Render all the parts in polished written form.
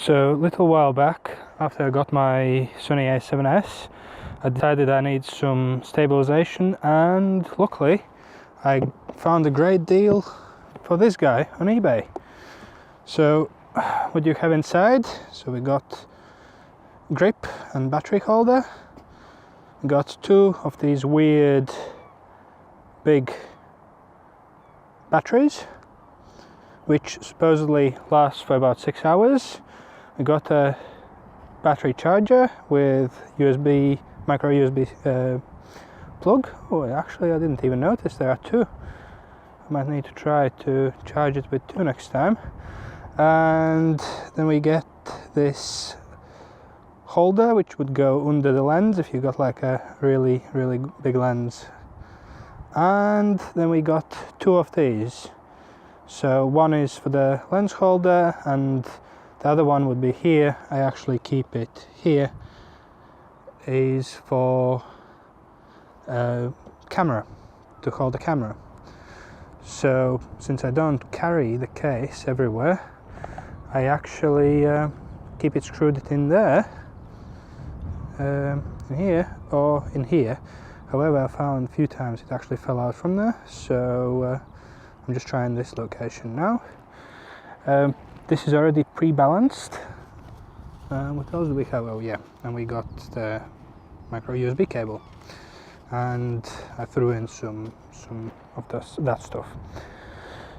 So a little while back, after I got my Sony A7s, I decided I need some stabilization, and luckily I found a great deal for this guy on eBay. So what do you have inside? So we got grip and battery holder. We got two of these weird big batteries which supposedly last for about 6 hours. We got a battery charger with micro USB plug. Oh, actually I didn't even notice there are two. I might need to try to charge it with two next time. And then we get this holder which would go under the lens if you got like a really big lens. And then we got two of these. So one is for the lens holder and the other one would be here. I actually keep it here, is for camera, to hold the camera. So since I don't carry the case everywhere, I actually keep it screwed in there, in here or in here. However, I found a few times it actually fell out from there, so I'm just trying this location now. This is already pre-balanced. What else do we have? Oh yeah, and we got the micro USB cable, and I threw in some of that stuff.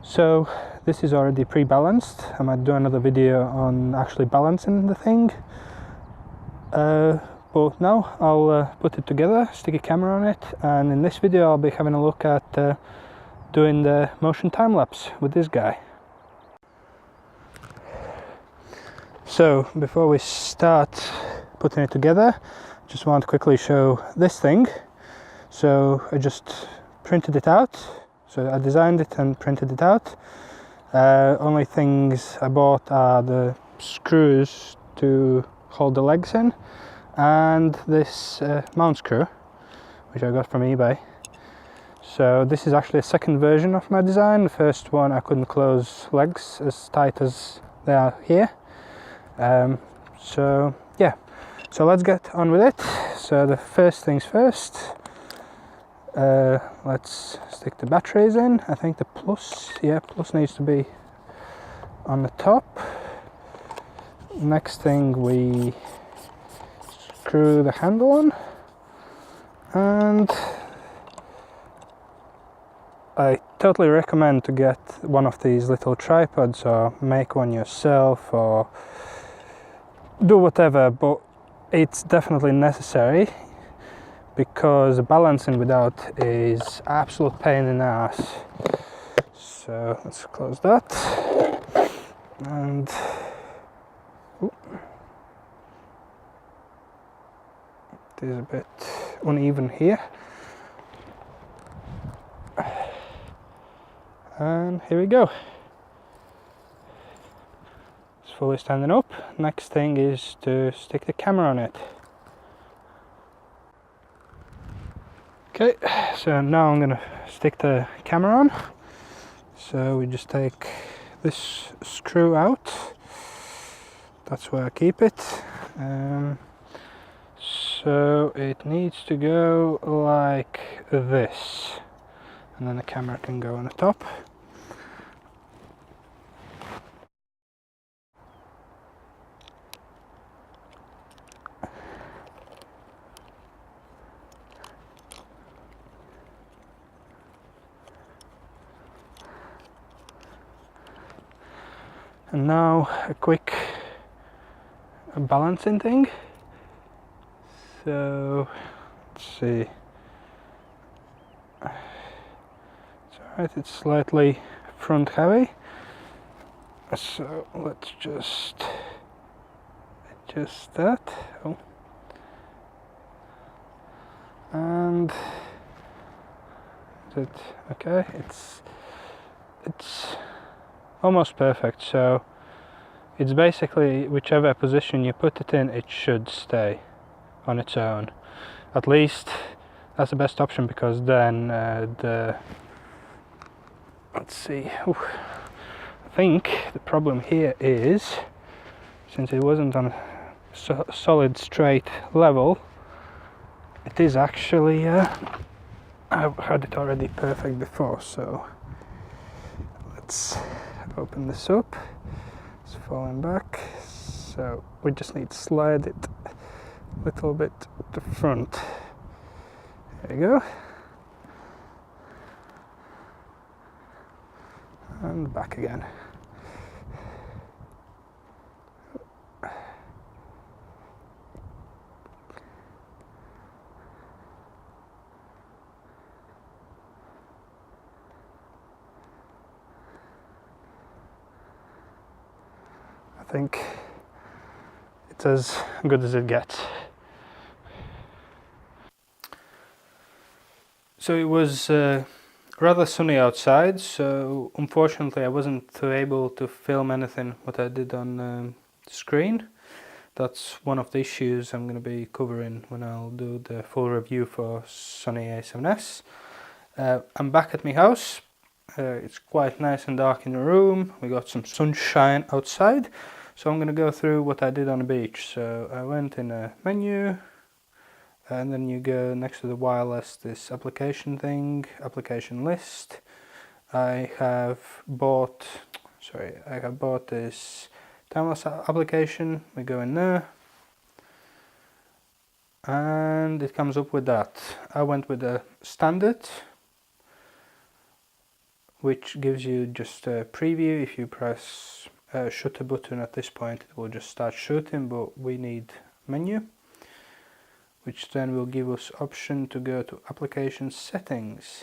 So this is already pre-balanced. I might do another video on actually balancing the thing. But now I'll put it together, stick a camera on it, and in this video I'll be having a look at doing the motion time-lapse with this guy. So before we start putting it together, I just want to quickly show this thing. So I just printed it out. So I designed it and printed it out. Only things I bought are the screws to hold the legs in, and this mount screw which I got from eBay. So this is actually a second version of my design. The first one I couldn't close legs as tight as they are here. So yeah, so let's get on with it. So the first things first, let's stick the batteries in. I think the plus needs to be on the top. Next thing, we screw the handle on, and I totally recommend to get one of these little tripods or make one yourself or do whatever, but it's definitely necessary because balancing without is absolute pain in the ass. So let's close that, and it is a bit uneven here. And here we go. It's fully standing up. Next thing is to stick the camera on it. Okay, so now I'm going to stick the camera on. So we just take this screw out. That's where I keep it. So it needs to go like this, and then the camera can go on the top. And now a quick balancing thing. So let's see. It's alright, it's slightly front heavy. So let's just adjust that. Oh. And is it okay? It's almost perfect. So it's basically whichever position you put it in, it should stay on its own. At least that's the best option, because then let's see. I think the problem here is, since it wasn't on a solid straight level, it is actually I've had it already perfect before. So let's open this up. It's falling back, so we just need to slide it a little bit to the front. There you go. And back again. I think it's as good as it gets. So it was rather sunny outside, so unfortunately I wasn't able to film anything what I did on the screen. That's one of the issues I'm going to be covering when I'll do the full review for Sony A7s. I'm back at my house. It's quite nice and dark in the room. We got some sunshine outside. So I'm going to go through what I did on the beach. So I went in a menu, and then you go next to the wireless, this application thing, application list. I have bought this timelapse application. We go in there, and it comes up with that. I went with a standard, which gives you just a preview. If you press shutter button at this point, it will just start shooting, but we need menu, which then will give us option to go to application settings.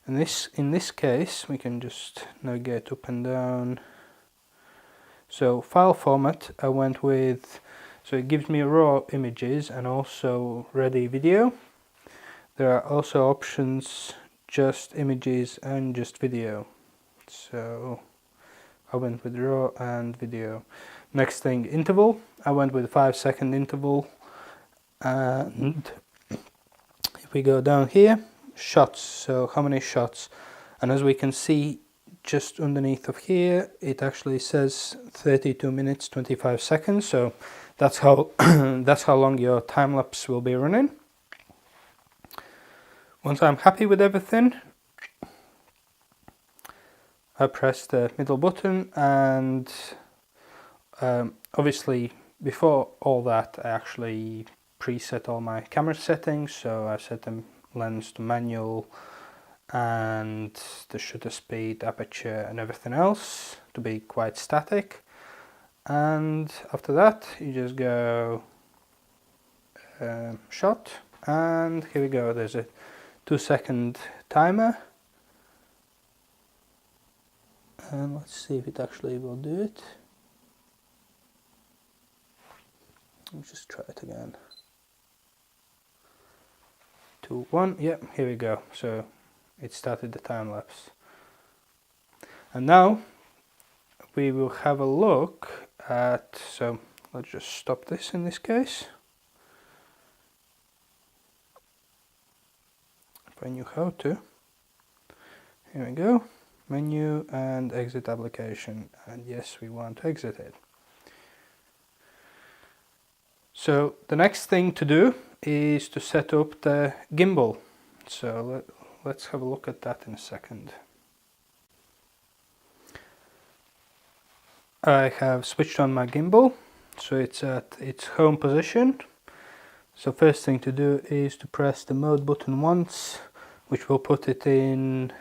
And in this case we can just navigate up and down. So file format, I went with, so it gives me raw images and also ready video. There are also options just images and just video. So I went with raw and video. Next thing, interval. I went with 5-second interval. And if we go down here, shots, so how many shots, and as we can see just underneath of here, it actually says 32 minutes 25 seconds, so that's how that's how long your time lapse will be running. Once I'm happy with everything, I press the middle button, and obviously before all that I actually preset all my camera settings. So I set the lens to manual and the shutter speed, aperture and everything else to be quite static. And after that you just go shot, and here we go, there's a 2-second timer, and let's see if it actually will do it. Let's just try it again. 2, 1, yep, here we go. So it started the time lapse. And now we will have a look at, so let's just stop this in this case. If I knew how to. Here we go, menu and exit application, and yes, we want to exit it. So the next thing to do is to set up the gimbal. So let's have a look at that in a second. I have switched on my gimbal, so it's at its home position. So first thing to do is to press the mode button once, which will put it in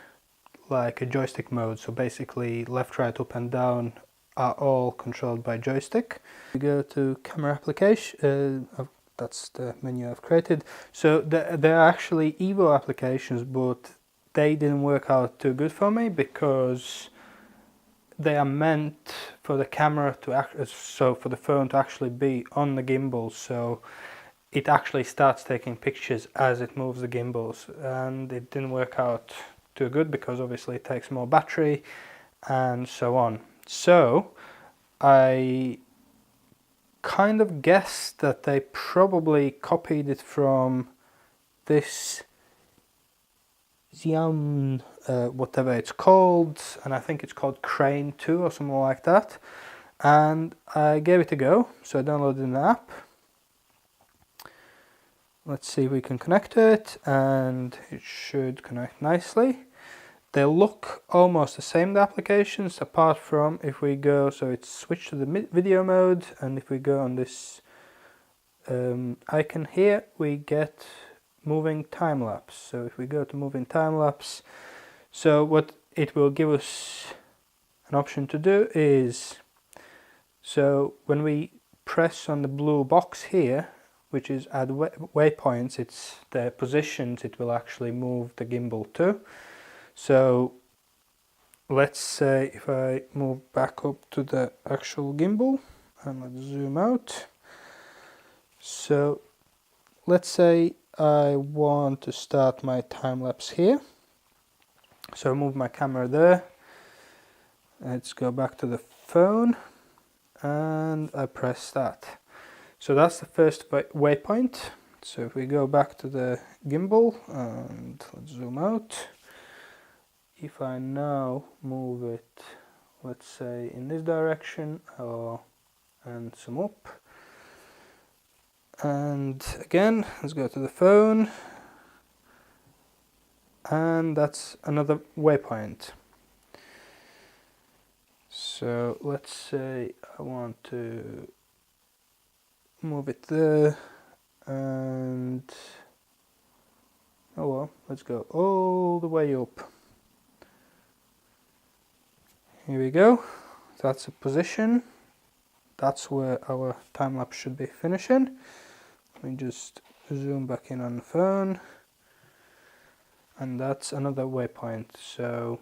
like a joystick mode. So basically left, right, up and down are all controlled by joystick. We go to camera application, that's the menu I've created. So there are actually EVO applications, but they didn't work out too good for me because they are meant for the camera to act, so for the phone to actually be on the gimbal, so it actually starts taking pictures as it moves the gimbals, and it didn't work out too good because obviously it takes more battery and so on. So I kind of guessed that they probably copied it from this Zhiyun, whatever it's called, and I think it's called Crane 2 or something like that. and I gave it a go. So I downloaded an app. Let's see if we can connect it, and it should connect nicely. They look almost the same, the applications, apart from if we go, so it's switched to the video mode, and if we go on this icon here, we get moving time lapse. So if we go to moving time lapse, so what it will give us an option to do is, so when we press on the blue box here, which is add waypoints, it's the positions it will actually move the gimbal to. So let's say if I move back up to the actual gimbal and let's zoom out. So let's say I want to start my time lapse here. So I move my camera there. Let's go back to the phone and I press start. So that's the first waypoint. So if we go back to the gimbal and let's zoom out. If I now move it, let's say in this direction and some up, and again let's go to the phone, and that's another waypoint. So let's say I want to move it there, and oh well, let's go all the way up. Here we go, that's a position, that's where our time lapse should be finishing. Let me just zoom back in on the phone, and that's another waypoint. So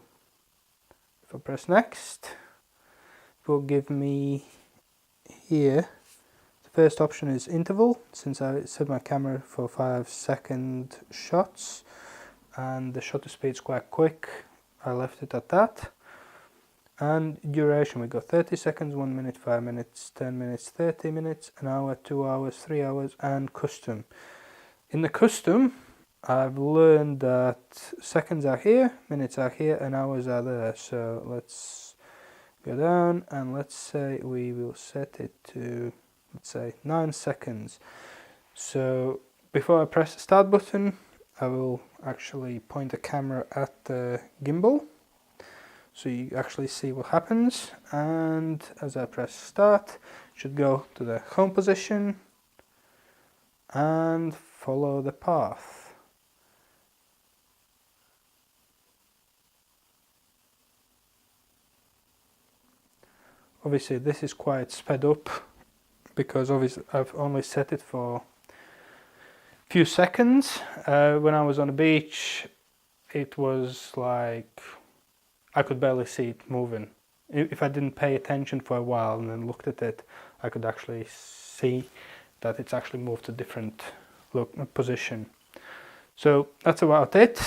if I press next, it will give me here, the first option is interval, since I set my camera for 5-second shots and the shutter speed is quite quick, I left it at that. And duration, we got 30 seconds, 1 minute, 5 minutes, 10 minutes, 30 minutes, an hour, 2 hours, 3 hours, and custom. In the custom, I've learned that seconds are here, minutes are here, and hours are there. So let's go down and let's say we will set it to, let's say 9 seconds. So before I press the start button, I will actually point the camera at the gimbal, so you actually see what happens, and as I press start, it should go to the home position and follow the path. Obviously this is quite sped up because obviously I've only set it for a few seconds. When I was on the beach, it was like I could barely see it moving. If I didn't pay attention for a while and then looked at it, I could actually see that it's actually moved to a different position. So that's about it.